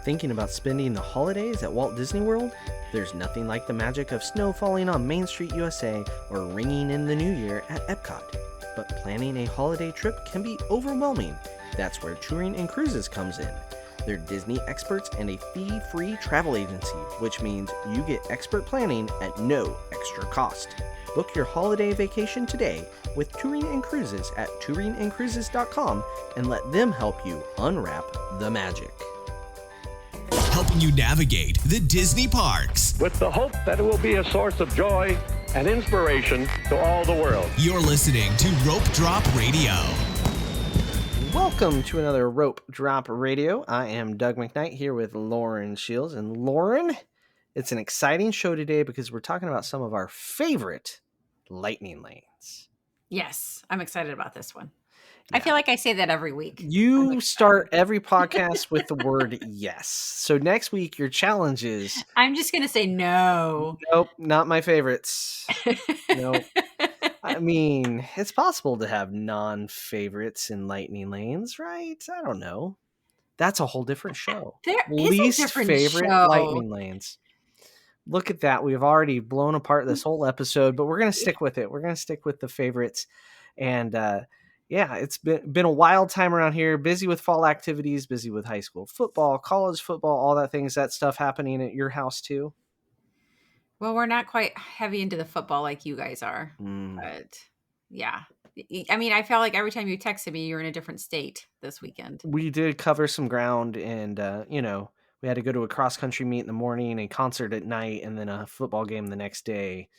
Thinking about spending the holidays at Walt Disney World? There's nothing like the magic of snow falling on Main Street, USA, or ringing in the new year at Epcot. But planning a holiday trip can be overwhelming. That's where Touring and Cruises comes in. They're Disney experts and a fee-free travel agency, which means you get expert planning at no extra cost. Book your holiday vacation today with Touring and Cruises at touringandcruises.com and let them help you unwrap the magic. Helping you navigate the Disney parks. With the hope that it will be a source of joy and inspiration to all the world. You're listening to Rope Drop Radio. Welcome to another Rope Drop Radio. I am Doug McKnight here with Lauren Shields. And Lauren, it's an exciting show today because we're talking about some of our favorite lightning lanes. Yes, I'm excited about this one. Yeah. I feel like I say that every week. You start every podcast with the word yes. So next week, your challenge is... I'm just going to say no. Nope, not my favorites. Nope. I mean, it's possible to have non-favorites in lightning lanes, right? I don't know. That's a whole different show. There Least is a different favorite show. lightning lanes. Look at that. We've already blown apart this whole episode, but we're going to stick with it. We're going to stick with the favorites. And yeah, it's been a wild time around here. Busy with fall activities, busy with high school football, college football, all that things. That stuff happening at your house too? Well, we're not quite heavy into the football like you guys are. But yeah. I mean, I felt like every time you texted me, you're in a different state this weekend. We did cover some ground and, we had to go to a cross-country meet in the morning, a concert at night, and then a football game the next day.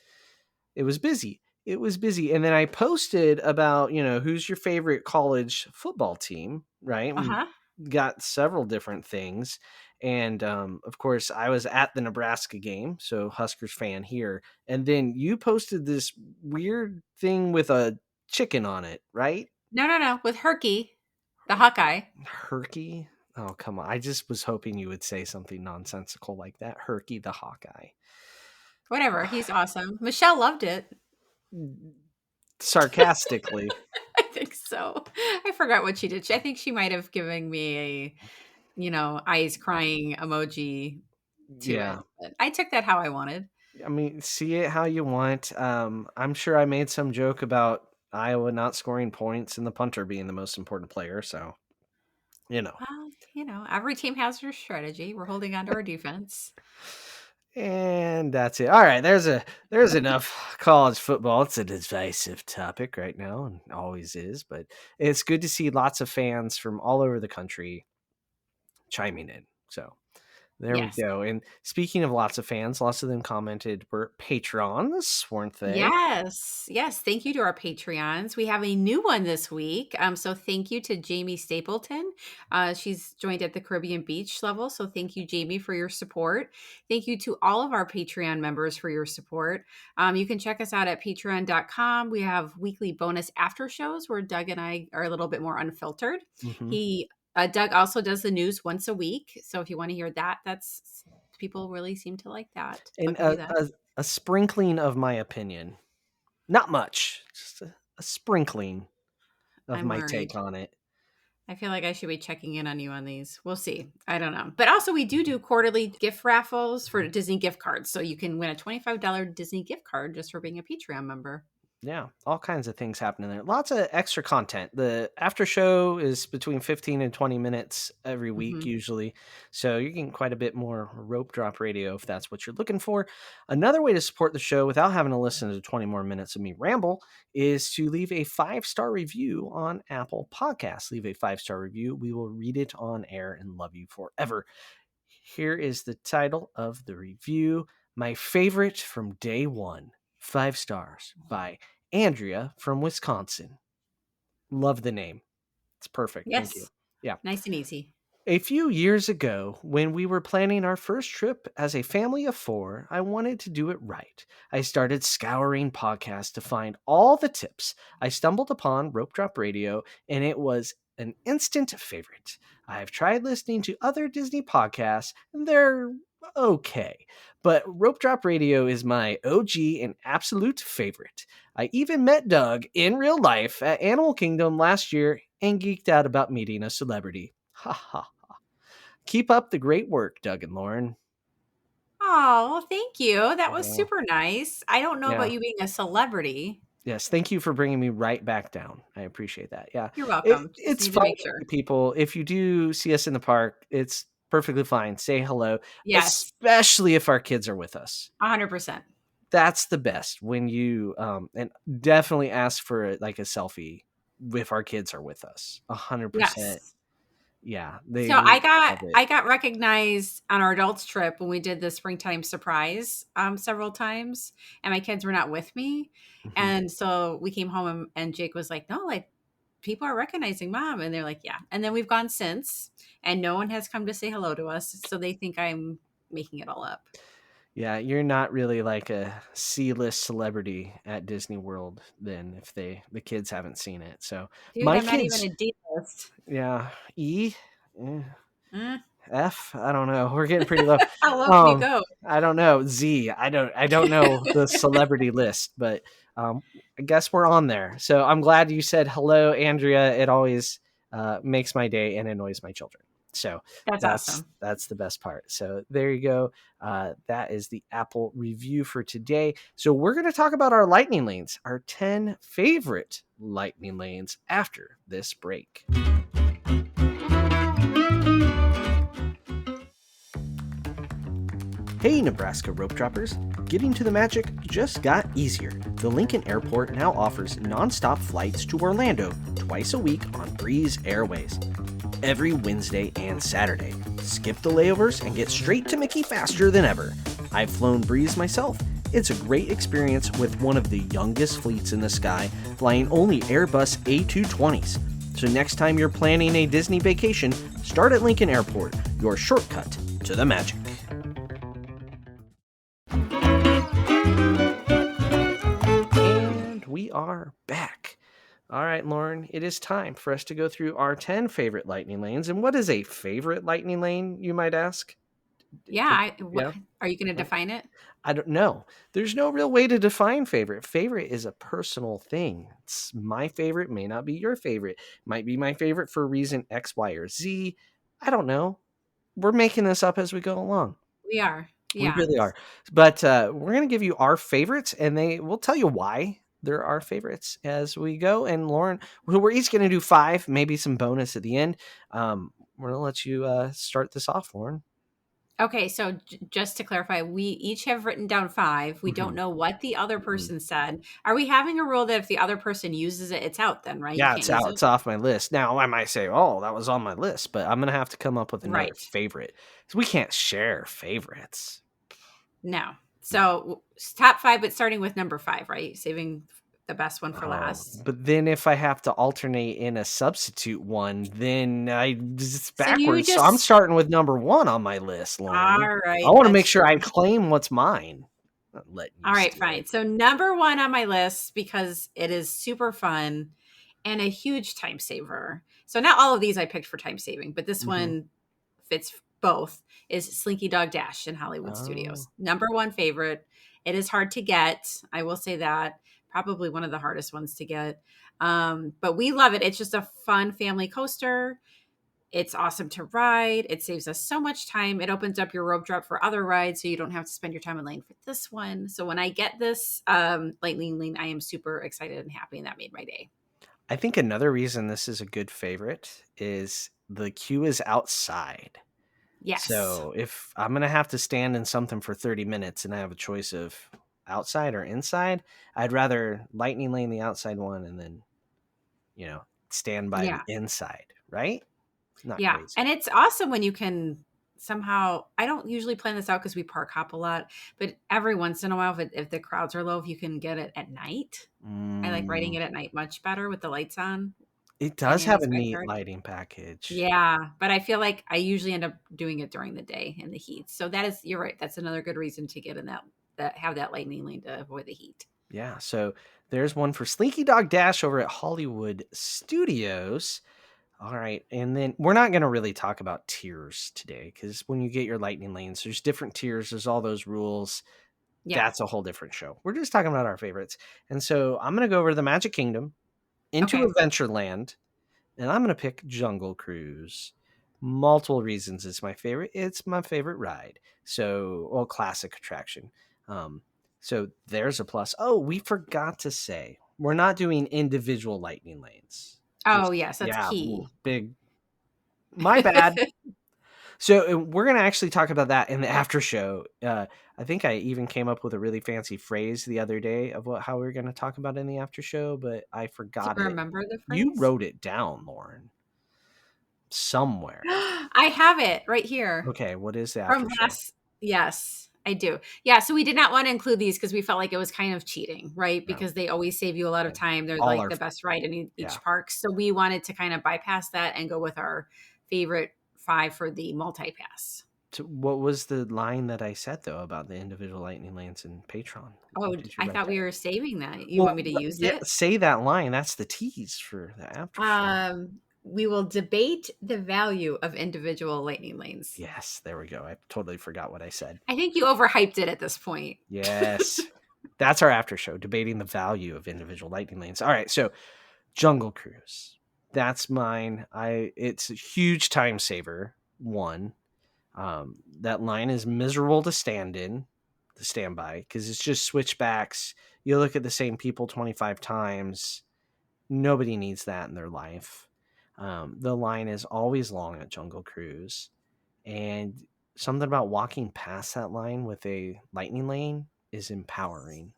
It was busy. And then I posted about, who's your favorite college football team, right? Uh-huh. We got several different things. And, of course, I was at the Nebraska game, so Huskers fan here. And then you posted this weird thing with a chicken on it, right? No. With Herky, the Hawkeye. Herky? Oh, come on. I just was hoping you would say something nonsensical like that. Herky the Hawkeye. Whatever. He's awesome. Michelle loved it. Sarcastically. I think so. I forgot what she did. I think she might have given me a, eyes crying emoji to it. But I took that how I wanted. I mean, see it how you want. I'm sure I made some joke about Iowa not scoring points and the punter being the most important player. So, Well, every team has their strategy. We're holding on to our defense. And that's it. All right, there's enough college football. It's a divisive topic right now and always is, but it's good to see lots of fans from all over the country chiming in. So there we go. And speaking of lots of fans, lots of them commented were patrons, weren't they? Yes. Thank you to our Patreons. We have a new one this week. So thank you to Jamie Stapleton. She's joined at the Caribbean Beach level. So thank you, Jamie, for your support. Thank you to all of our Patreon members for your support. You can check us out at patreon.com. We have weekly bonus after shows where Doug and I are a little bit more unfiltered. Mm-hmm. Doug also does the news once a week. So if you want to hear that, people really seem to like that. And a sprinkling of my opinion. Not much, just a sprinkling of my take on it. I feel like I should be checking in on you on these. We'll see. I don't know. But also we do quarterly gift raffles for Disney gift cards. So you can win a $25 Disney gift card just for being a Patreon member. Yeah, all kinds of things happening there. Lots of extra content. The after show is between 15 and 20 minutes every week, usually. So you're getting quite a bit more Rope Drop Radio if that's what you're looking for. Another way to support the show without having to listen to 20 more minutes of me ramble is to leave a 5-star review on Apple Podcasts. Leave a 5-star review. We will read it on air and love you forever. Here is the title of the review. My favorite from day one. 5 stars by Andrea from Wisconsin. Love the name. It's perfect. Yes. Thank you. Yeah. Nice and easy. A few years ago, when we were planning our first trip as a family of 4, I wanted to do it right. I started scouring podcasts to find all the tips. I stumbled upon Rope Drop Radio, and it was an instant favorite. I've tried listening to other Disney podcasts, and they're okay, but Rope Drop Radio is my OG and absolute favorite. I even met Doug in real life at Animal Kingdom last year and geeked out about meeting a celebrity. Ha ha ha. Keep up the great work, Doug and Lauren. Oh, well, thank you. That was Oh, super nice. I don't know yeah. about you being a celebrity. Yes, thank you for bringing me right back down. I appreciate that. Yeah. You're welcome. Just It's need to fun make to sure. meet people. If you do see us in the park, it's perfectly fine. Say hello, Yes, especially if our kids are with us. 100%. That's the best when you and definitely ask for like a selfie if our kids are with us. 100%. Yes. Yeah, they So will love it. I got recognized on our adults trip when we did the springtime surprise several times, and my kids were not with me. Mhm. And so we came home, and Jake was like, "No, like people are recognizing mom," and they're like, "Yeah." And then we've gone since, and no one has come to say hello to us, so they think I'm making it all up. Yeah, you're not really like a C-list celebrity at Disney World then if the kids haven't seen it. So, Dude, my I'm not even kids a D list. yeah, E, eh, Mm, F, I don't know. We're getting pretty low. how low can you Um, go? I don't know. Z, I don't know the celebrity list, but um, I guess we're on there. So I'm glad you said hello, Andrea. It always makes my day and annoys my children. So That's that's awesome. that's the best part. So there you go. That is the Apple review for today. So we're going to talk about our lightning lanes, our 10 favorite lightning lanes after this break. Hey, Nebraska rope droppers! Getting to the magic just got easier. The Lincoln Airport now offers nonstop flights to Orlando twice a week on Breeze Airways. Every Wednesday and Saturday. Skip the layovers and get straight to Mickey faster than ever. I've flown Breeze myself. It's a great experience with one of the youngest fleets in the sky, flying only Airbus A220s. So next time you're planning a Disney vacation, start at Lincoln Airport, your shortcut to the magic. And we are back. All right, Lauren, it is time for us to go through our 10 favorite lightning lanes. And what is a favorite lightning lane, you might ask? Yeah, Yeah, are you going to right. define it? I don't know. There's no real way to define favorite. Favorite is a personal thing. It's my favorite may not be your favorite. Might be my favorite for reason X, Y, or Z. I don't know. We're making this up as we go along. We are. We Yeah. really are. But we're going to give you our favorites, and we'll tell you why they're our favorites as we go. And Lauren, we're each going to do 5, maybe some bonus at the end. We're going to let you start this off, Lauren. Okay, so just to clarify, we each have written down 5. We don't Mhm. know what the other Mhm. person said. Are we having a rule that if the other person uses it, it's out then, right? You Yeah, can't it's use out. it? It's off my list. Now, I might say, oh, that was on my list, but I'm going to have to come up with another Right. favorite. So we can't share favorites. No. So top 5, but starting with number 5, right? Saving the best one for Oh, last. but then if I have to alternate in a substitute one, then it's So you backwards. So I'm just starting with number 1 on my list, Lauren. all I right, want to make that's sure I true. claim what's mine. I'm not letting you All right, steal fine. it. So number 1 on my list because it is super fun and a huge time saver. So not all of these I picked for time saving, but this Hmm. one fits both is Slinky Dog Dash in Hollywood Oh, Studios. Number 1 favorite. It is hard to get. I will say that. Probably one of the hardest ones to get. But we love it. It's just a fun family coaster. It's awesome to ride. It saves us so much time. It opens up your rope drop for other rides, so you don't have to spend your time in lane for this one. So when I get this lightning lane, I am super excited and happy, and that made my day. I think another reason this is a good favorite is the queue is outside. Yes. So if I'm gonna have to stand in something for 30 minutes and I have a choice of outside or inside, I'd rather lightning lane the outside one and then stand by the Yeah. inside, right? Not Yeah. crazy. And it's awesome when you can somehow, I don't usually plan this out because we park hop a lot, but every once in a while, if the crowds are low, if you can get it at night, I like riding Mm, it at night much better with the lights on it in does have Andy's a neat backyard. lighting package. Yeah, but I feel like I usually end up doing it during the day in the heat. So that is, you're right. That's another good reason to get in that have that lightning lane to avoid the heat. Yeah, so there's one for Slinky Dog Dash over at Hollywood Studios. All right, and then we're not going to really talk about tiers today because when you get your lightning lanes, there's different tiers. There's all those rules. Yeah. That's a whole different show. We're just talking about our favorites. And so I'm going to go over to the Magic Kingdom, into Okay. Adventureland, and I'm going to pick Jungle Cruise. Multiple reasons it's my favorite. It's my favorite ride. So, well, classic attraction. Um, so there's a plus. Oh, we forgot to say we're not doing individual lightning lanes. Oh, Just yes, that's yeah, key. big. My bad. So we're gonna actually talk about that in the after show. I think I even came up with a really fancy phrase the other day of how we were gonna talk about in the after show, but I Do forgot you it. remember the You phrase? wrote it down, Lauren, somewhere. I have it right here Okay, what is the from after show? last. Yes, I do. Yeah, so we did not want to include these because we felt like it was kind of cheating, right? No, Because they always save you a lot of yeah, time. They're all like our the best ride in yeah. each park. So we wanted to kind of bypass that and go with our favorite 5 for the multi-pass. So what was the line that I said though about the individual lightning lanes and Patreon? Oh, What did you I write thought we down? were saving that. You Well, want me to use yeah, it? say that line. That's the tease for the after show. We will debate the value of individual lightning lanes. Yes, there we go. I totally forgot what I said. I think you overhyped it at this point. Yes. That's our after show, debating the value of individual lightning lanes. All right, so Jungle Cruise. That's mine. It's a huge time saver. One. That line is miserable to stand by, because it's just switchbacks. You look at the same people 25 times. Nobody needs that in their life. The line is always long at Jungle Cruise, and something about walking past that line with a lightning lane is empowering.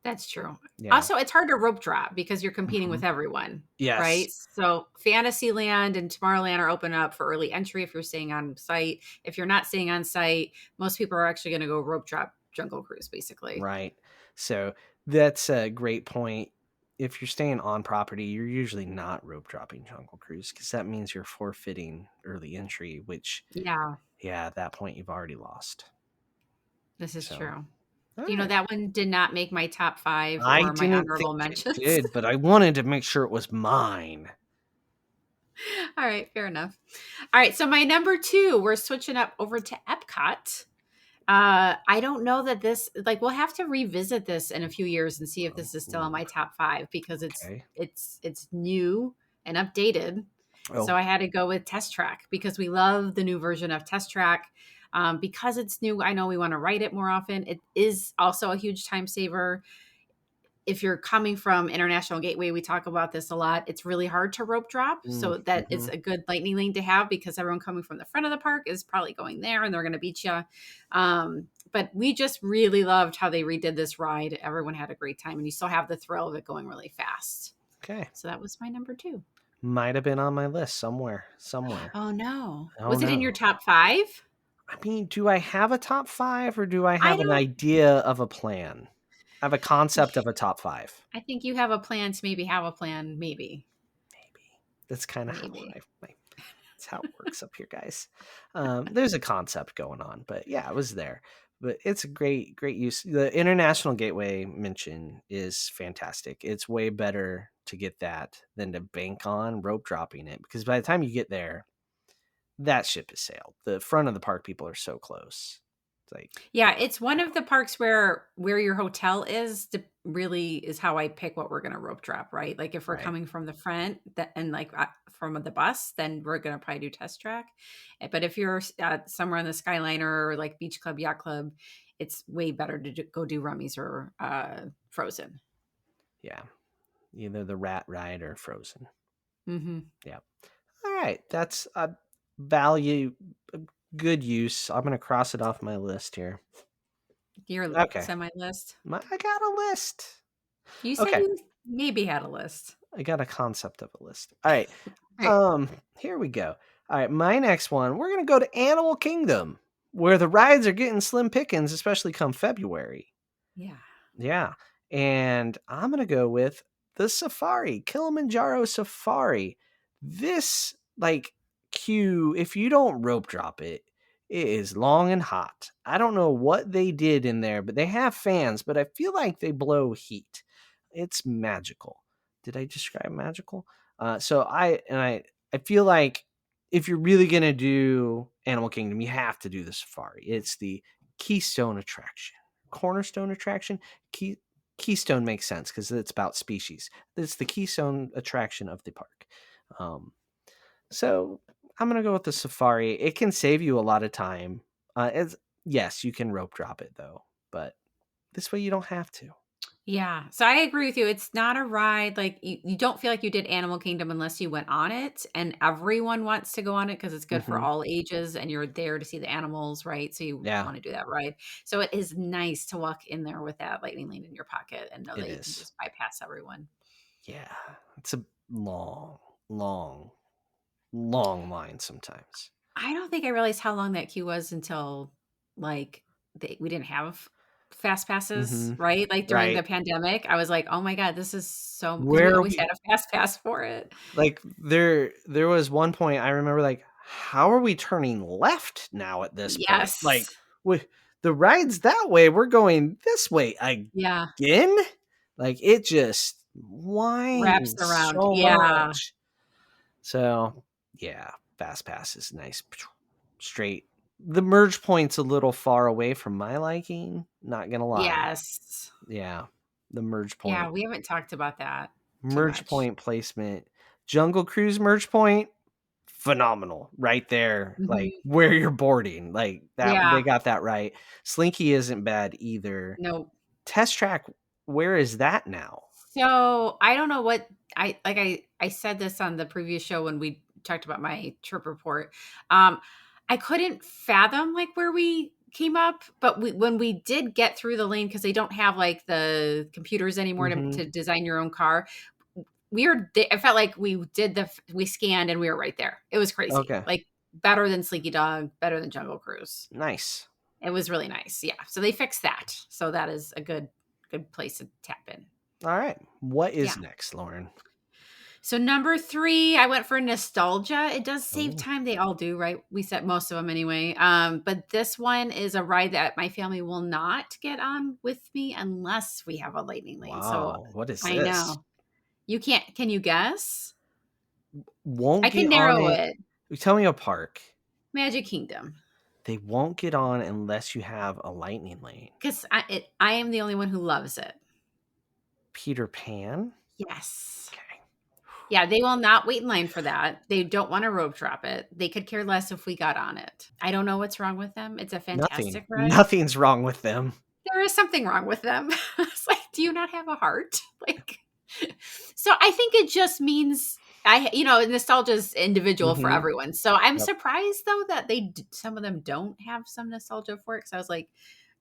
That's true. Yeah. Also, it's hard to rope drop because you're competing Mhm. with everyone, Yes. right? So Fantasyland and Tomorrowland are open up for early entry if you're staying on site. If you're not staying on site, most people are actually going to go rope drop Jungle Cruise, basically. Right. So that's a great point. If you're staying on property, you're usually not rope dropping Jungle Cruise, because that means you're forfeiting early entry, which, Yeah, yeah, at that point you've already lost. this is So, true. all You know, right. that one did not make my top 5 I or my didn't think honorable it mentions. did, but I wanted to make sure it was mine. All right, fair enough. All right, so my number 2, we're switching up over to Epcot. I don't know that this, like, we'll have to revisit this in a few years and see if this is still in Ooh, my top 5 because okay. it's new and updated. So Oh, I had to go with Test Track because we love the new version of Test Track. Because it's new, I know we want to write it more often. It is also a huge time saver. If you're coming from International Gateway, we talk about this a lot. It's really hard to rope drop. So that is mhm. a good lightning lane to have because everyone coming from the front of the park is probably going there and they're going to beat you. But we just really loved how they redid this ride. Everyone had a great time and you still have the thrill of it going really fast. Okay. So that was my number 2. Might have been on my list somewhere. Somewhere. Oh no. Oh Was it in your no. top 5? I mean, do I have a top five, or do I I have an don't idea of a plan? I have a concept of a top five. I think you have a plan to maybe have a plan, maybe. Maybe. That's kind of how Maybe. that's how it works up here, guys. There's a concept going on, but yeah, it was there. But it's a great use. The International Gateway mention is fantastic. It's way better to get that than to bank on rope dropping it, because by the time you get there, that ship has sailed. The front of the park people are so close. It's like, Yeah, it's one of the parks where your hotel is really is how I pick what we're gonna rope drop, right? Like if we're right. coming from the front that and like from the bus, then we're gonna probably do Test Track. But if you're somewhere on the Skyliner or like Beach Club, Yacht Club, it's way better to go do Rummies or Frozen. Yeah. Either the rat ride or Frozen. Mm-hmm. Yeah. All right. That's a value, a good use. I'm going to cross it off my list here. Your Okay. semi list. I got a list. You said Okay. you maybe had a list. I got a concept of a list. All right. Right. Here we go. All right. My next one, we're going to go to Animal Kingdom, where the rides are getting slim pickings, especially come February. Yeah. Yeah. And I'm going to go with the Safari, Kilimanjaro Safari. This, like, queue, if you don't rope drop it, it is long and hot. I don't know what they did in there, but they have fans, but I feel like they blow heat. It's magical. Did I describe magical? I feel like if you're really going to do Animal Kingdom, you have to do the Safari. It's the keystone attraction. Cornerstone attraction. Keystone makes sense because it's about species. It's the keystone attraction of the park. Um, So I'm gonna go with the safari. It can save you a lot of time. Yes, you can rope drop it though, but this way you don't have to. Yeah. So I agree with you. It's not a ride. Like you don't feel like you did Animal Kingdom unless you went on it. And everyone wants to go on it because it's good for Hmm. all ages and you're there to see the animals, right? So you Yeah, want to do that ride. So it is nice to walk in there with that lightning lane in your pocket and know it that you can is. just bypass everyone. Yeah, it's a long, long, long line sometimes. I don't think I realized how long that queue was until like we didn't have fast passes, Hmm. right? Like during Right. the pandemic, I was like, oh my God, this is so because we Where always we had a fast pass for it. like there was one point I remember like, how are we turning left now at this point? Like Yes. with the ride's that way, we're going this way Yeah. again? Like it just Wraps winds around. so Yeah. much. So yeah, fast pass is nice. Straight. The merge point's a little far away from my liking, not gonna lie. Yes. Yeah. The merge Yeah, point. we haven't talked about that too Merge much. point placement. Jungle Cruise merge point, phenomenal. Right there, like Mhm. where you're boarding. Like that they Yeah. got that right. Slinky isn't bad either. No. Test track, where is that now? So, I don't know what I said this on the previous show when we talked about my trip report. Um, I couldn't fathom, like, where we came up, but when we did get through the lane because they don't have, like, the computers anymore Mhm. to design your own car, I felt like we scanned and we were right there. It was crazy. Okay. Like, better than Slinky Dog, better than Jungle Cruise. Nice. It was really nice. Yeah. So they fixed that. So that is a good place to tap in. All right. What is Yeah. next, Lauren? So number 3, I went for nostalgia. It does save Oh, time. They all do, right? We set most of them anyway. But this one is a ride that my family will not get on with me unless we have a lightning lane. So wow. What is I this? know. You can't, can you guess? I Won't can get on narrow it. it. Tell me a park. Magic Kingdom. They won't get on unless you have a lightning lane. Because I am the only one who loves it. Peter Pan? Yes. Okay. Yeah, they will not wait in line for that. They don't want to rope drop it. They could care less if we got on it. I don't know what's wrong with them. It's a Nothing. fantastic ride. Nothing's wrong with them. There is something wrong with them. It's like, do you not have a heart? Like, so I think it just means nostalgia is individual for Mhm. everyone. So I'm Yep. surprised though that some of them don't have some nostalgia for it. Because I was like,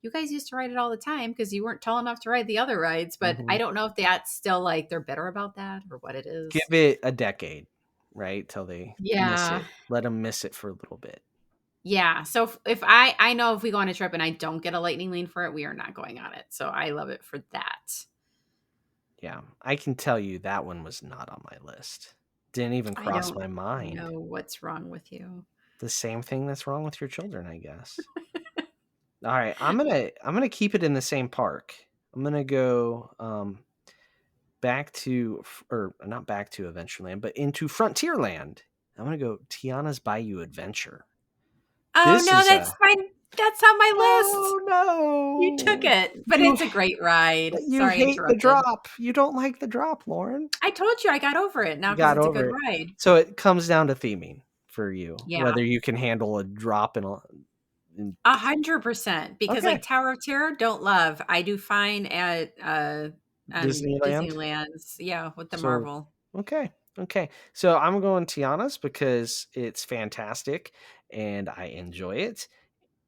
you guys used to ride it all the time because you weren't tall enough to ride the other rides. But I Mhm. don't know if that's still like they're bitter about that or what it Give is. it a decade, right? Till they miss Yeah. it. Let them miss it for a little bit. Yeah. So if I know if we go on a trip and I don't get a lightning lane for it, we are not going on it. So I love it for that. Yeah. I can tell you that one was not on my list. Didn't even I cross don't my mind. know what's wrong with you. The same thing that's wrong with your children, I guess. All right, I'm gonna keep it in the same park. I'm gonna go back to or not back to Adventureland, but into Frontierland. I'm gonna go Tiana's Bayou Adventure. Oh This no, is a that's on my list. oh You took no, it, but you it's a great ride. you Sorry I hate the interrupted. drop. You don't like the drop, Lauren. I told you I got over it now You because got it's a over good it. ride. So it comes down to theming for you, Yeah. whether you can handle a drop in 100% because okay like Tower of Terror, don't love. I do fine at on Disneyland. Disneyland's, yeah, with the So Marvel. okay, okay. So I'm going Tiana's because it's fantastic and I enjoy it.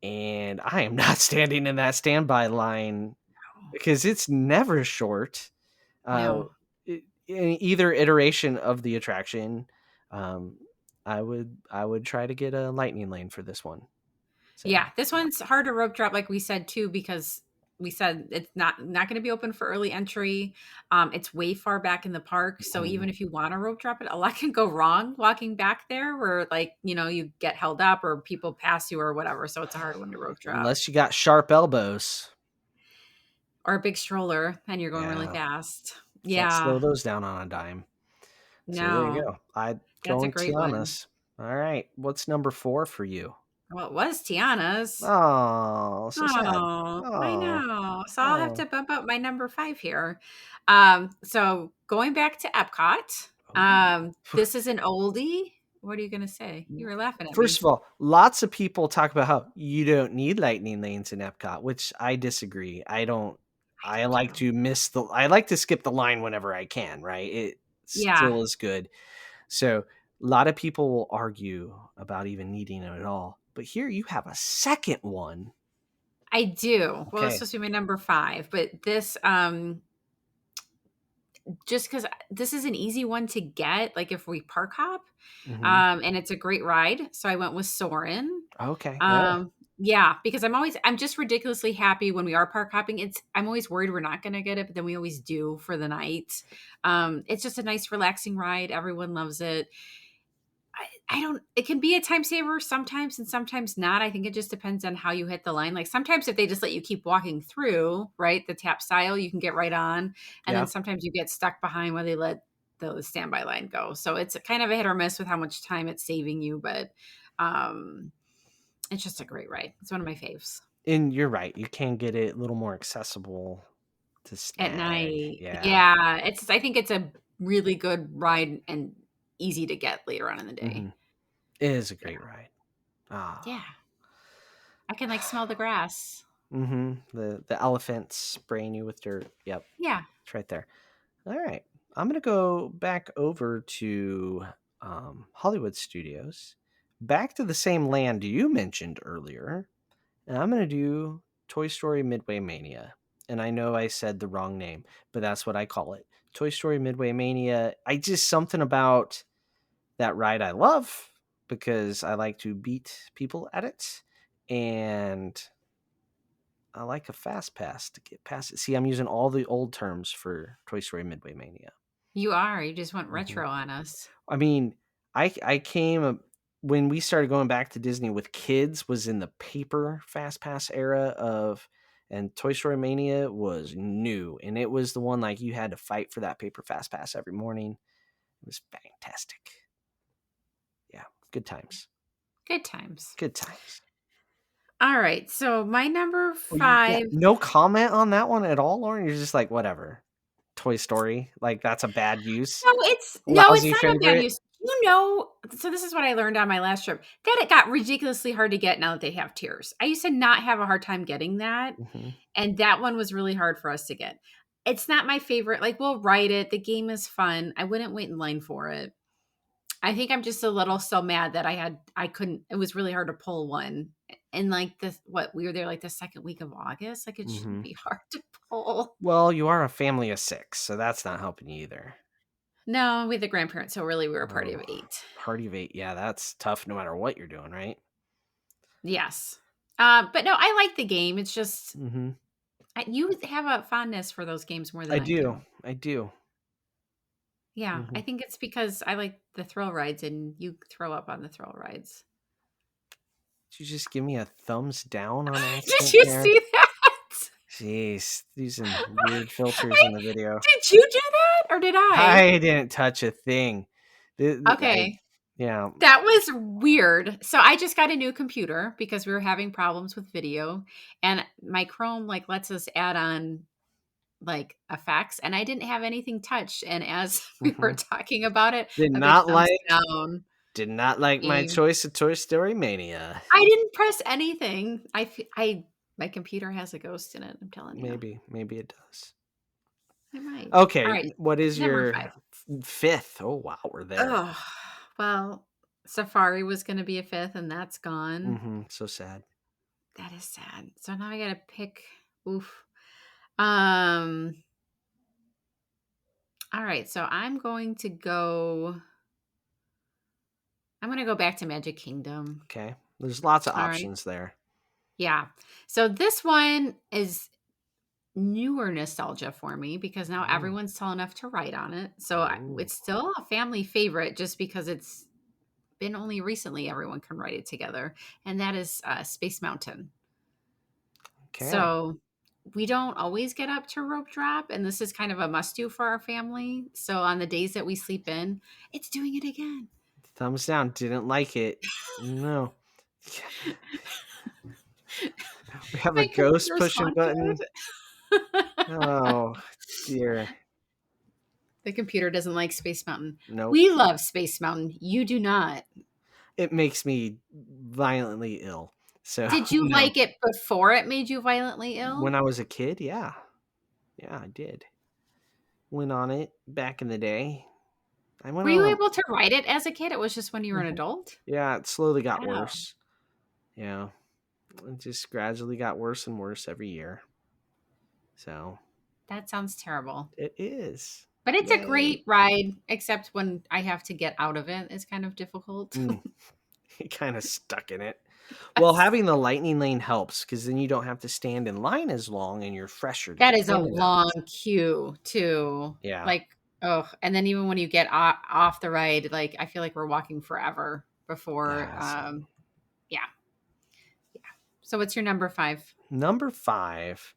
And I am not standing in that standby line because it's never short. Uh, No. in either iteration of the attraction, um, I would try to get a lightning lane for this one. So Yeah, this one's hard to rope drop, like we said too, because we said it's not going to be open for early entry. It's way far back in the park, so even mhm. if you want to rope drop it, a lot can go wrong walking back there, where like you get held up or people pass you or whatever. So it's a hard one to rope drop Unless you got sharp elbows, or a big stroller and you're going really yeah, fast. can't Yeah, slow those down on a dime. So there you no, go. I'd that's go a in great one. Tiana's. All right. What's number 4 for you? Well, it was Tiana's. Oh, so sad. Oh, I Oh, know. So I'll have oh. to bump up my number 5 here. So going back to Epcot, Oh. this is an oldie, What are you gonna say? You were laughing at First me. of all, lots of people talk about how you don't need lightning lanes in Epcot, which I disagree. I don't. I I like do. to I like to skip the line whenever I can. Right? It Yeah, still is good. So a lot of people will argue about even needing it at all. But here you have a second one. I do. Well, it's Okay. supposed to be my number 5, but this just because this is an easy one to get, like if we park hop, Hmm. and it's a great ride. So I went with Soren. Okay. Yeah. Yeah, because I'm just ridiculously happy when we are park hopping. I'm always worried we're not gonna get it, but then we always do for the night. It's just a nice relaxing ride. Everyone loves it. I don't it can be a time saver sometimes and sometimes not. I think it just depends on how you hit the line. Like sometimes if they just let you keep walking through, right, the tap style, you can get right on. And then Yeah. sometimes you get stuck behind when they let the standby line go. So it's kind of a hit or miss with how much time it's saving you, but um it's just a great ride. It's one of my faves. And you're right. You can get it a little more accessible to At snag. night. Yeah. Yeah, I think it's a really good ride and easy to get later on in the Hmm. day. It is a Yeah. great ride. Ah. Yeah. I can like smell the grass. The elephant spraying you with dirt. Yep, Yeah. it's right there. All right, I'm gonna go back over to Hollywood Studios, back to the same land you mentioned earlier, and I'm gonna do Toy Story Midway Mania. And I know I said the wrong name, but that's what I call it. Toy Story Midway Mania. I just something about that ride I love because I like to beat people at it, and I like a fast pass to get past it. See, I'm using all the old terms for Toy Story Midway Mania. You are. You just went Mhm. retro on us. I mean, I came when we started going back to Disney with kids was in the paper fast pass era of, and Toy Story Mania was new, and it was the one like you had to fight for that paper fast pass every morning. It was fantastic. Yeah, good times. Good times. Good times. All right. So my number Well, you got 5. no comment on that one at all, Lauren. You're just like whatever. Toy Story, like that's a bad use. It's Lousy not a bad favorite. use. So this is what I learned on my last trip, that it got ridiculously hard to get now that they have tiers. I used to not have a hard time getting that, Mhm. and that one was really hard for us to get. It's not my favorite. Like we'll write it. The game is fun. I wouldn't wait in line for it. I think I'm just a little so mad that I couldn't, it was really hard to pull one. And like we were there like the second week of August. Like it shouldn't Mhm. be hard to pull. Well, you are a family of 6, so that's not helping you either. No, with the grandparents. So really we were a party of Oh, 8. party of 8. Yeah, that's tough no matter what you're doing, right? Yes. But no, I like the game. It's just, Mhm. you have a fondness for those games more than I I do. do. I do. Yeah. I Mhm. think it's because I like the thrill rides and you throw up on the thrill rides. Did you just give me a thumbs down on Did accident you there? see that? Jeez, using weird filters in the video. Did you do that or did I? I didn't touch a thing. Okay. Yeah. That was weird. So I just got a new computer because we were having problems with video, and my Chrome like lets us add on like effects, and I didn't have anything touched. And as we were Mhm. talking about it, Did a big not thumbs like down did not like my came. choice of Toy Story Mania. I didn't press anything. My computer has a ghost in it. I'm telling you, Maybe it does. it might. All Okay, right, what is number your 5. fifth? Oh wow, we're there. Oh, well, Safari was going to be a 5th, and that's gone. So sad. That is sad. So now I got to pick. Oof. Um. All right. So I'm going to go back to Magic Kingdom. Okay, there's lots of All right. options there. Yeah. So this one is newer nostalgia for me because now Ooh. everyone's tall enough to ride on it. So Ooh. it's still a family favorite just because it's been only recently everyone can ride it together. And that is Space Mountain. Okay, So we don't always get up to rope drop, and this is kind of a must do for our family. So on the days that we sleep in, it's doing it again. thumbs down. Didn't like it. No, we have a My ghost computer's pushing button. haunted. Oh dear. The computer doesn't like Space Mountain. Nope. We love Space Mountain. You do not. It makes me violently ill. So Did you no. like it before it made you violently When ill? I was a kid, yeah. Yeah, I did. Went on it back in the day. I went Were you on. able to ride it as a kid? It was just when you were an Mhm. adult? Yeah, it slowly got Wow. worse. Yeah. It just gradually got worse and worse every year. So That sounds terrible. it is. But it's a Yay. great ride, except when I have to get out of it. It's kind of difficult. Mm, kind of stuck in it. Well, having the lightning lane helps because then you don't have to stand in line as long and you're fresher to That get is a in and out. long queue too. Yeah. Like, oh, and then even when you get off the ride, like I feel like we're walking forever before. Same. Yeah, yeah. So what's your number 5? Number 5.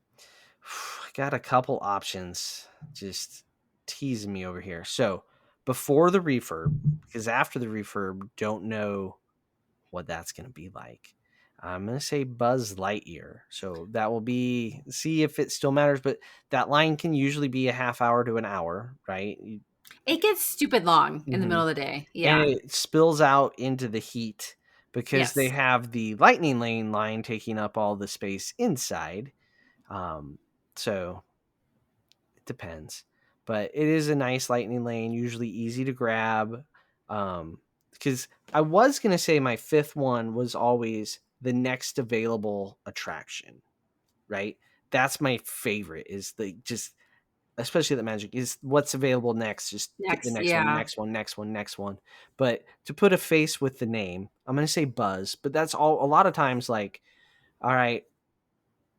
I got a couple options just teasing me over here. So before the refurb, because after the refurb, don't know what that's going to be like. I'm going to say Buzz Lightyear. So that will be, see if it still matters, but that line can usually be a half hour to an hour, right? It gets stupid long in the Mhm. middle of the day. And Yeah. it spills out into the heat because they Yes. have the lightning lane line taking up all the space inside. Um, so it depends, but it is a nice lightning lane, usually easy to grab. Because I was gonna say my fifth one was always the next available attraction, right? That's my favorite. Is the just especially the magic is what's available next. Just get the Next. next one, Yeah. next one, next one, next one. But to put a face with the name, I'm gonna say Buzz. But that's all. A lot of times, like, all right,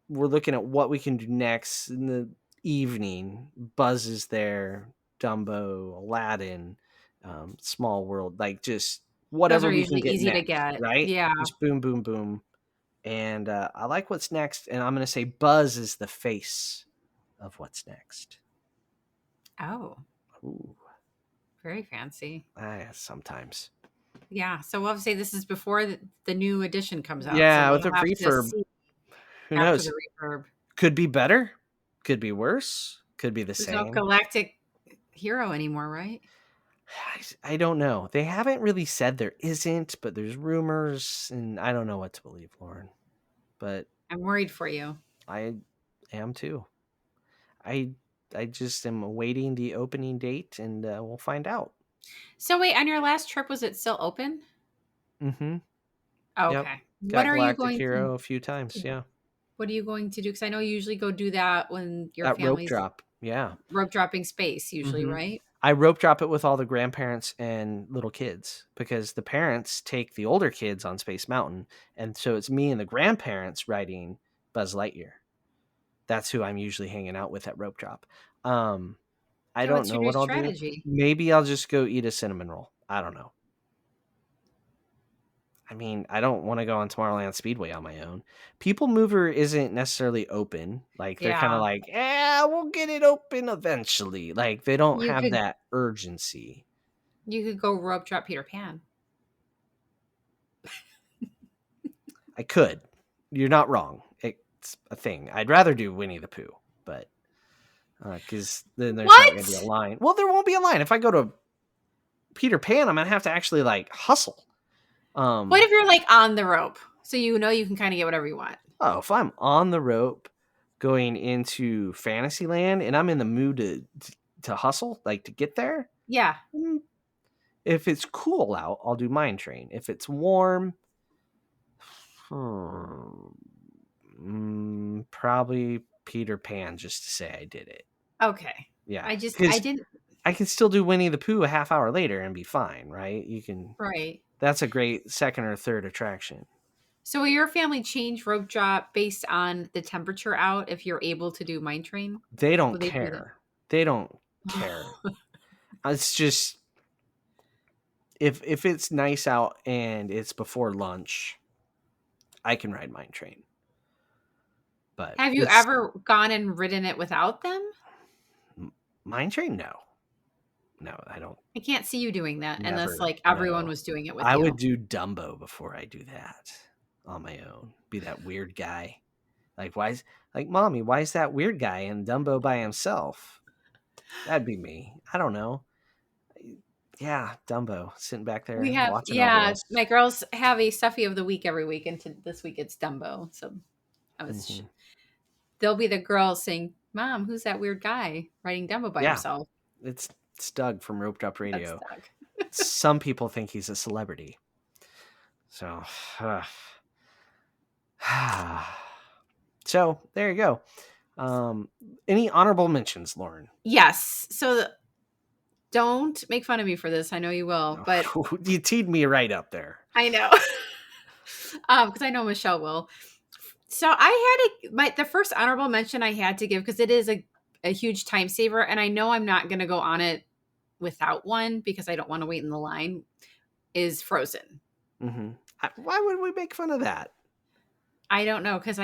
we're looking at what we can do next in the evening. Buzz is there, Dumbo, Aladdin, Small World, like just Those whatever are we can usually get easy to next, get. right? Yeah. Just boom, boom, boom. And I like what's next, and I'm going to say Buzz is the face of what's next. Oh, Ooh, very fancy. sometimes. Yeah. So obviously this is before the new edition comes out. So Yeah, with we'll a have to refurb, see who after knows? the refurb. Could be better, could be worse, could be the There's no same. galactic hero anymore, right? I don't know. They haven't really said there isn't, but there's rumors, and I don't know what to believe, Lauren. But I'm worried for you. I am too. I I just am awaiting the opening date, and we'll find out. So wait, on your last trip, was it still open? Mm-hmm. Yep. Okay. What Got are you Galactic going to, Hero a few times. Yeah. what are you going to do? Because I know you usually go do that when your That rope family's drop. Yeah. rope dropping space, usually, Mm-hmm. right? I rope drop it with all the grandparents and little kids because the parents take the older kids on Space Mountain, and so it's me and the grandparents riding Buzz Lightyear. That's who I'm usually hanging out with at rope drop. I So don't what's your know new what I'll do. strategy? Maybe I'll just go eat a cinnamon roll. I don't know. I mean, I don't want to go on Tomorrowland Speedway on my own. People Mover isn't necessarily open. Like they're kind of Yeah. like, yeah, we'll get it open eventually. Like they don't You have could that urgency. you could go rope drop Peter Pan. I could. You're not wrong. It's a thing. I'd rather do Winnie the Pooh, but because then there's not going to be a What? line. Well, there won't be a line. If I go to Peter Pan, I'm going to have to actually like hustle. What if you're like on the rope? So you know you can kind of get whatever you want. Oh, if I'm on the rope going into Fantasyland and I'm in the mood to hustle, like to get there, Yeah. mm, if it's cool out, I'll do Mine Train. If it's warm, probably Peter Pan just to say I did it. Okay. Yeah, I because didn't. I can still do Winnie the Pooh a half hour later and be fine, right? You can. Right. That's a great second or third attraction. So will your family change rope drop based on the temperature out if you're able to do mine train? They Will don't they do that? care. They don't care. It's just if it's nice out and it's before lunch, I can ride Mine Train. But Have you it's ever gone and ridden it without them? Mine Train. No, no, I don't. I can't see you doing that unless Never. like everyone No, was doing it with I would you. do Dumbo before I do that on my own. Be that weird guy. Like why is like mommy? Why is that weird guy and Dumbo by himself? That'd be me. I don't know. Yeah, Dumbo sitting back We there have, watching all the yeah, rest. my girls have a stuffy of the week every week, and this week it's Dumbo. So I was, Hmm. they'll be the girls saying, "Mom, who's that weird guy riding Dumbo by Yeah, himself?" it's Doug from Roped Up That's Radio. Doug. Some people think he's a celebrity. So, so there you go. Um, any honorable mentions, Lauren? Yes. So don't make fun of me for this. I know you will, but You teed me right up there. I know. Because I know Michelle will. So I had the first honorable mention I had to give, because it is a huge time saver, and I know I'm not going to go on it without one because I don't want to wait in the line, is Frozen. Hmm. Why would we make fun of that? I don't know, because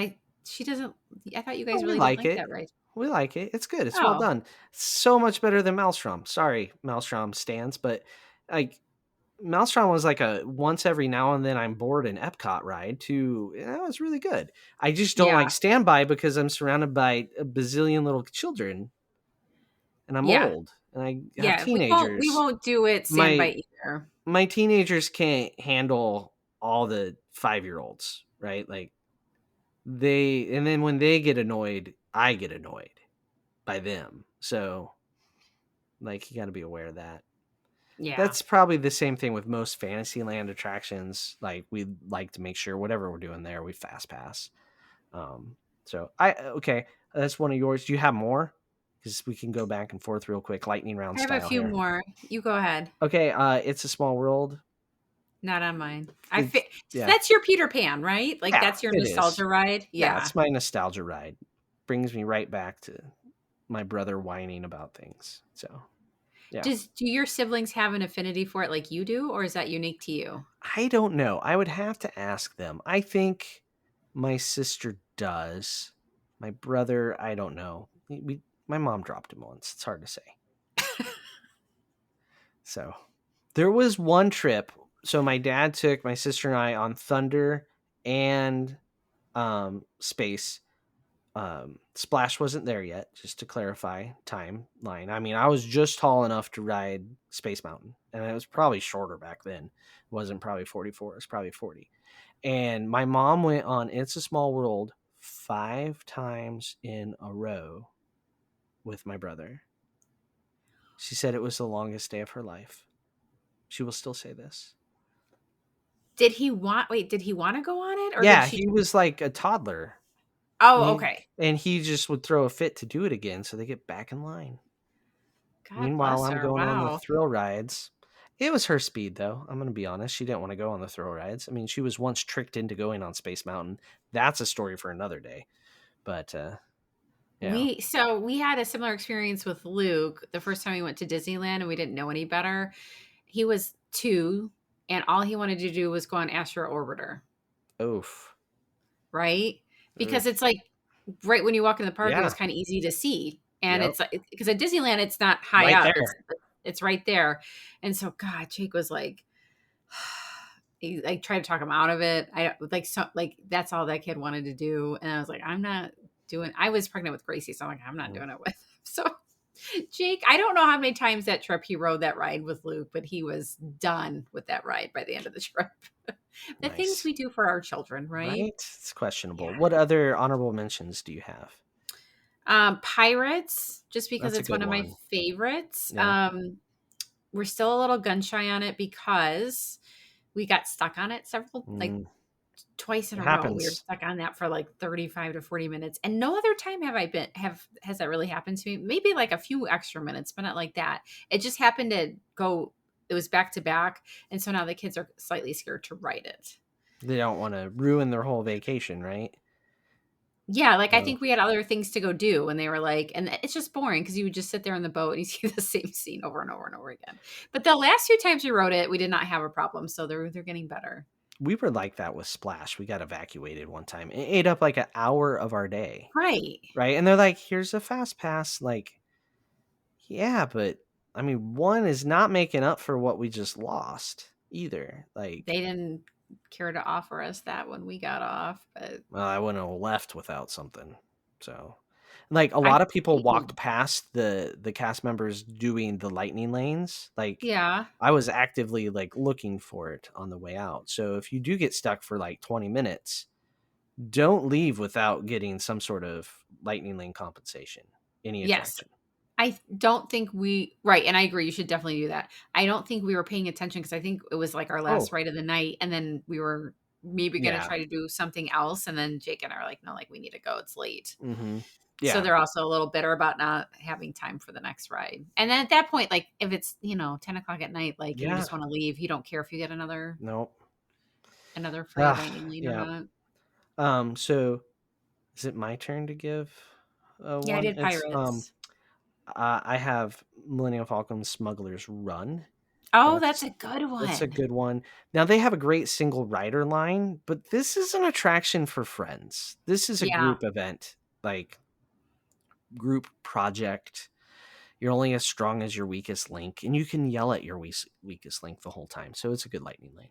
she doesn't. I thought you Oh, guys we really didn't like like it. that, right? We like it. It's good. It's well Oh, done. So much better than Maelstrom. Sorry, Maelstrom stands, but like Maelstrom was like a once every now and then I'm bored in Epcot ride to it was really good. I just don't like yeah, standby because I'm surrounded by a bazillion little children and I'm yeah, old and I have yeah. We teenagers. won't do it My standby either. my teenagers can't handle all the 5-year-olds, right? Like and then when they get annoyed, I get annoyed by them. So like you got to be aware of that. Yeah. That's probably the same thing with most Fantasyland attractions. Like we like to make sure whatever we're doing there, we fast pass. So okay, that's one of yours. Do you have more? Because we can go back and forth real quick, lightning round I have a style few here. more. You go ahead. Okay, it's a small world. Not on mine. It's yeah, That's your Peter Pan, right? Like yeah, that's your it is. nostalgia ride. Yeah, Yeah. it's my nostalgia ride. Brings me right back to my brother whining about things. So yeah. Do your siblings have an affinity for it like you do, or is that unique to you? I don't know. I would have to ask them. I think my sister does. My brother, I don't know. My mom dropped him once. It's hard to say. So there was one trip. So my dad took my sister and I on Thunder and Space. Splash wasn't there yet, just to clarify timeline. I mean, I was just tall enough to ride Space Mountain, and it was probably shorter back then. It wasn't probably 44, it was probably 40. And my mom went on It's a Small World 5 times in a row with my brother. She said it was the longest day of her life. She will still say this. Did he want to go on it, or did Yeah, she? he was like a toddler. And Oh, he, okay. and he just would throw a fit to do it again so they get back in line. God Meanwhile, bless I'm her. going on the Wow. thrill rides. It was her speed, though. I'm going to be honest. She didn't want to go on the thrill rides. I mean, she was once tricked into going on Space Mountain. That's a story for another day. But yeah. We had a similar experience with Luke the first time we went to Disneyland, and we didn't know any better. He was 2, and all he wanted to do was go on Astro Orbiter, Oof. right? Because Oof. it's like right when you walk in the park, it Yeah. was kind of easy to see, and Yep. it's like because at Disneyland it's not high Right up; there. it's right there. And so, God, Jake was like, he like tried to talk him out of it. I like so like that's all that kid wanted to do, and I was like, I'm not doing. I was pregnant with Gracie, so I'm like, I'm not Mm, doing it with. So Jake, I don't know how many times that trip he rode that ride with Luke, but he was done with that ride by the end of the trip. The things nice. we do for our children, right? Right? It's questionable. Yeah. What other honorable mentions do you have? Pirates, just because That's a it's good one of my one. favorites. Yeah. We're still a little gun shy on it because we got stuck on it like Mm, twice in it a row. We were happens. stuck on that for like 35 to 40 minutes. And no other time has that really happened to me. Maybe like a few extra minutes, but not like that. It just happened to go, it was back to back. And so now the kids are slightly scared to ride it. They don't want to ruin their whole vacation, right? Yeah, like I So, think we had other things to go do, and they were like, and it's just boring because you would just sit there in the boat and you see the same scene over and over and over again. But the last few times we rode it, we did not have a problem, so they're getting better. we were like that with Splash. We got evacuated one time. It ate up like an hour of our day, Right. right? And they're like, "Here's a fast pass." Like, yeah, but I mean, one is not making up for what we just lost either. Like, They didn't care to offer us that when we got off, but well, I wouldn't have left without something. So, Like, a I lot of people think walked past the cast members doing the lightning lanes. Like, yeah. I was actively, like, looking for it on the way out. So if you do get stuck for, like, 20 minutes, don't leave without getting some sort of lightning lane compensation, any Yes. attraction. Don't think we right, and I agree, you should definitely do that. I don't think we were paying attention because I think it was, like, our last Oh, ride of the night, and then we were maybe gonna yeah. try to do something else, and then Jake and I are like, "No, like, we need to go, it's late." Mhm. So Yeah. they're also a little bitter about not having time for the next ride. And then at that point, like, if it's, 10 o'clock at night, like, and you Yeah. just wanna leave, you don't care if you get Nope. another free Ah, lightning lane or yeah. not. So is it my turn to give, Yeah, I one? did Pirates. I have Millennium Falcon Smuggler's Run. Oh, that's That's a good that's a one. good one. Now they have a great single rider line, but this is an attraction for friends. This is a Yeah. group event, like group project. You're only as strong as your weakest link, and you can yell at your weakest link the whole time. So it's a good lightning lane.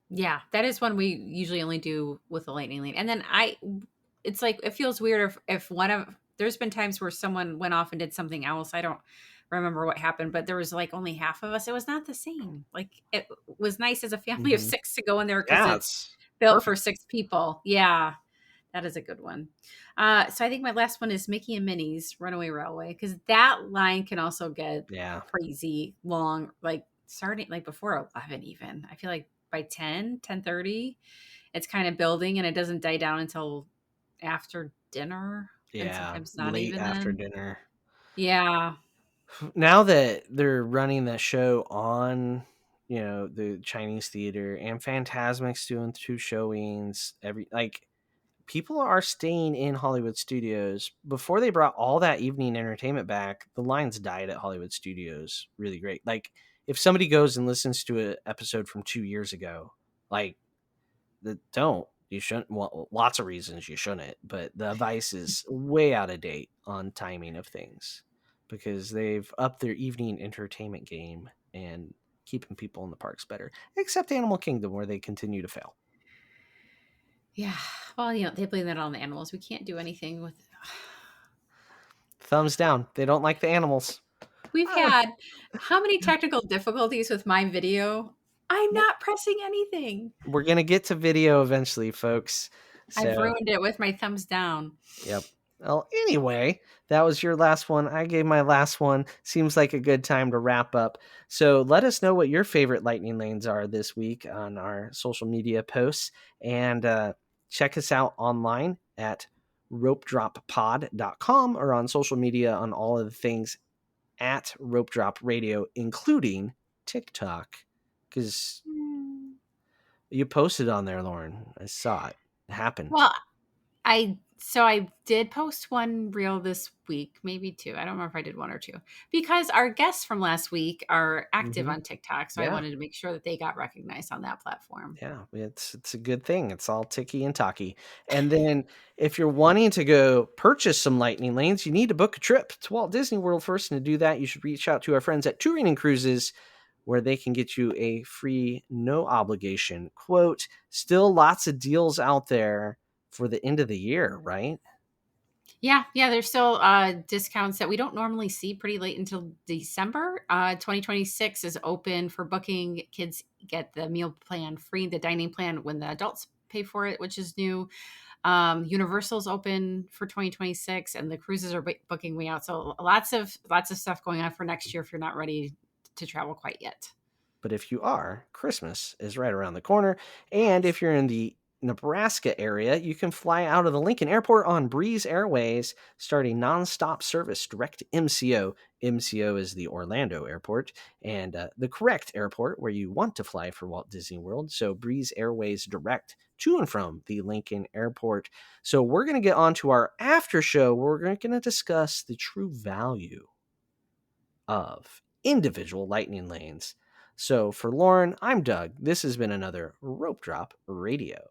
Yeah, that is one we usually only do with the lightning lane. And then it's like it feels weird if one of there's been times where someone went off and did something else. I don't remember what happened, but there was like only half of us. It was not the same. Like it was nice as a family of Hmm. 6 to go in there because Yeah, it's it's built for perfect. 6 people. Yeah, that is a good one. So I think my last one is Mickey and Minnie's Runaway Railway because that line can also get Yeah, crazy long, like starting like before 11 even. I feel like by 10:30, it's kind of building and it doesn't die down until after dinner and yeah, sometimes not late even after then. dinner. Yeah. Now that they're running that show on, the Chinese theater, and Phantasmic's doing 2 showings, people are staying in Hollywood studios. Before they brought all that evening entertainment back, the lines died at Hollywood studios really great. Like, if somebody goes and listens to an episode from 2 years ago, like, don't you shouldn't, well, lots of reasons you shouldn't, but the advice is way out of date on timing of things because they've upped their evening entertainment game and keeping people in the parks better, except Animal Kingdom where they continue to fail. Yeah. Well, they blame that on the animals. We can't do anything with Thumbs down, they don't like the animals. We've Ah, had how many technical difficulties with my video? I'm well, not pressing anything. we're gonna get to video eventually, folks, I've so ruined it with my thumbs down. yep. Well, anyway, that was your last one. I gave my last one. Seems like a good time to wrap up. So let us know what your favorite lightning lanes are this week on our social media posts. And check us out online at ropedroppod.com or on social media on all of the things at Rope Drop Radio, including TikTok. Because Hmm. you posted on there, Lauren. I saw it. It happened. Well, I did post one reel this week, maybe 2. I don't remember if I did 1 or 2 because our guests from last week are active Hmm. on TikTok, so I Yeah. wanted to make sure that they got recognized on that platform. Yeah, it's a good thing. It's all ticky and talky. And then if you're wanting to go purchase some lightning lanes, you need to book a trip to Walt Disney World first. And to do that, you should reach out to our friends at Touring and Cruises, where they can get you a free, no obligation quote. Still lots of deals out there for the end of the year, right? Yeah, there's still discounts that we don't normally see pretty late until December. 2026 is open for booking. Kids get the meal plan free, the dining plan when the adults pay for it, which is new. Universal's open for 2026, and the cruises are booking way out. So lots of stuff going on for next year if you're not ready to travel quite yet. But if you are, Christmas is right around the corner. And if you're in the Nebraska area, you can fly out of the Lincoln Airport on Breeze Airways, starting nonstop service direct to MCO. MCO is the Orlando airport and the correct airport where you want to fly for Walt Disney World. So Breeze Airways direct to and from the Lincoln Airport. So we're going to get on to our after show. We're going to discuss the true value of individual lightning lanes. So for Lauren, I'm Doug. This has been another Rope Drop Radio.